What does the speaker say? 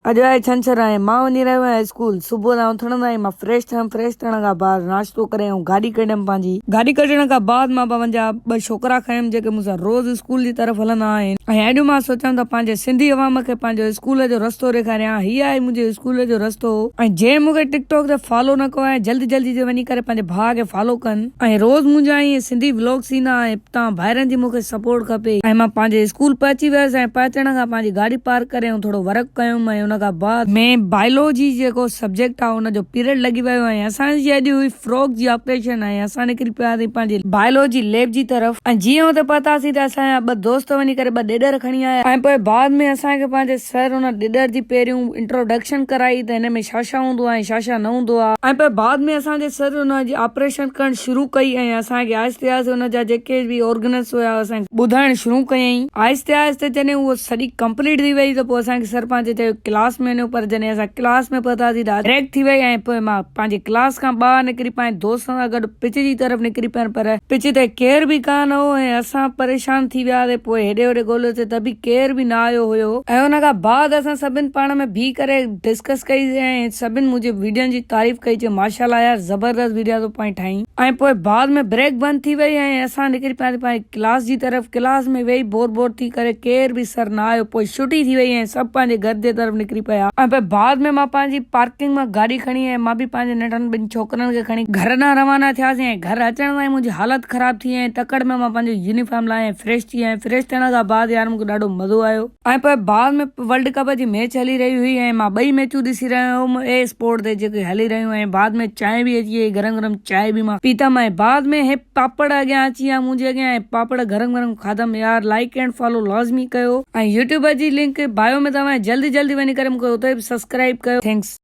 अॼु आहे छंछरु आहे। मां वञी रहियो आहियां स्कूल। सुबुह जो उथणंदा आहियूं, मां फ्रेश थियमि। फ्रेश थियण खां बाद नाश्तो करे ऐं गाॾी कढियमि पंहिंजी। गाॾी कढण खां बाद मां पंहिंजा 2 छोकिरा खयमि जेके मूंसां रोज़ स्कूल जी तरफ़ हलंदा आहिनि। ऐं अॼु मां सोचियमि त पंहिंजे सिंधी अवाम खे पंहिंजो स्कूल जो रस्तो ॾेखारियां। हीअ आहे मुंहिंजे स्कूल जो रस्तो। ऐं जंहिं मूंखे टिकटॉक ते फॉलो न कयो आहे, जल्दी जल्दी ते वञी करे पंहिंजे भाउ खे फॉलो कनि। ऐं रोज़ मुंहिंजा ईअं सिंधी व्लॉग्स ईंदा ऐं तव्हां भाइरनि जी मूंखे सपोर्ट खपे। ऐं मां पंहिंजे स्कूल पहुची वियसि ऐं पहुचण खां पंहिंजी गाॾी पार्क करे ऐं थोरो वर्क कयुमि। ऐं उन खां बाद में बायोलॉजी जेको सब्जेक्ट आहे उनजो पीरियड लॻी वियो ऐं असांजी अॼु हुई फ्रॉग जी ऑपरेशन। ऐं असां निकिरी पियासीं पंहिंजी बायोलॉजी लैब जी तरफ़। ऐं जीअं हुते पहुतासीं त असांजा 2 दोस्त वञी करे 2 ॾेॾर खणी आया। ऐं पोइ बाद में असांखे पंहिंजे सर हुन ॾेॾर जी पहिरियों इंट्रोडक्शन कराई त हिन में छा छा हूंदो आहे ऐं छा छा न हूंदो आहे। ऐं पोइ बाद में असांजे सर हुनजी ऑपरेशन करणु शुरू कई ऐं असांखे आहिस्ते आहिस्ते हुनजा जेके बि ऑर्गन्स हुया असांखे ॿुधाइण शुरू कयईं। आहिस्ते आहिस्ते जॾहिं उहो सॼी कंप्लीट थी वई त पोइ असांखे सर पंहिंजे चयो क्लास में वञो। पर जॾहिं असां क्लास में पहुतासीं त ब्रेक थी वई ऐं पोइ मां पंहिंजी क्लास खां ॿाहिरि निकिरी पंहिंजे दोस्तनि सां गॾु पिच जी तरफ़ निकिरी पियमि। पर पिच ते केर बि कान हो ऐं असां परेशान थी वियासीं। पोइ हेॾे होॾे ॻोल्हियोसीं त बि केर बि न आयो हुयो। ऐं हुन खां बाद असां सभिनि पाण में बीह करे डिस्कस कई ऐं सभिनि मुंहिंजे वीडियोनि जी तारीफ़ कई जे माशाल्लाह यार ज़बरदस्त वीडियो तो पाण ठाही। ऐं पोइ बाद में ब्रेक बंदि थी वई ऐं असां निकिरी पियासीं पंहिंजी क्लास जी तरफ़। क्लास में वेही बोर थी करे केर बि सर न आयो। पोइ छुटी थी वई ऐं सभु पंहिंजे घर जे तरफ़ निकिरी पिया। ऐं पोइ बाद में मां पंहिंजी पार्किंग मां गाॾी खणी ऐं मां बि पंहिंजे नंढनि 2 छोकिरनि खे खणी घर ॾांहुं रवाना थियासीं। ऐं घर अचण ताईं मुंहिंजी हालत ख़राब थी ऐं तकड़ में मां पंहिंजो यूनिफॉर्म लाइ फ्रेश थी ऐं फ्रेश थियण खां बाद यार मूंखे ॾाढो मज़ो आयो। ऐं पोइ बाद में वर्ल्ड कप जी मैच हली रही हुई ऐं मां 2 मैचूं ॾिसी रहियो हुउमि ए स्पोर्ट ते जेके हली रहियूं। ऐं बाद में चांहि बि अची वई, गरम गरम चांहि बि मां पीतमि। ऐं बाद में हे पापड़ अॻियां अची विया मुंहिंजे अॻियां ऐं पापड़ गरम गरम खाधमि। यार लाइक एंड फॉलो लाज़मी कयो ऐं यूट्यूब जी लिंक बायो में तव्हां जल्दी जल्दी वञी करे मूंखे उते बि सब्सक्राइब कयो। थैंक्स।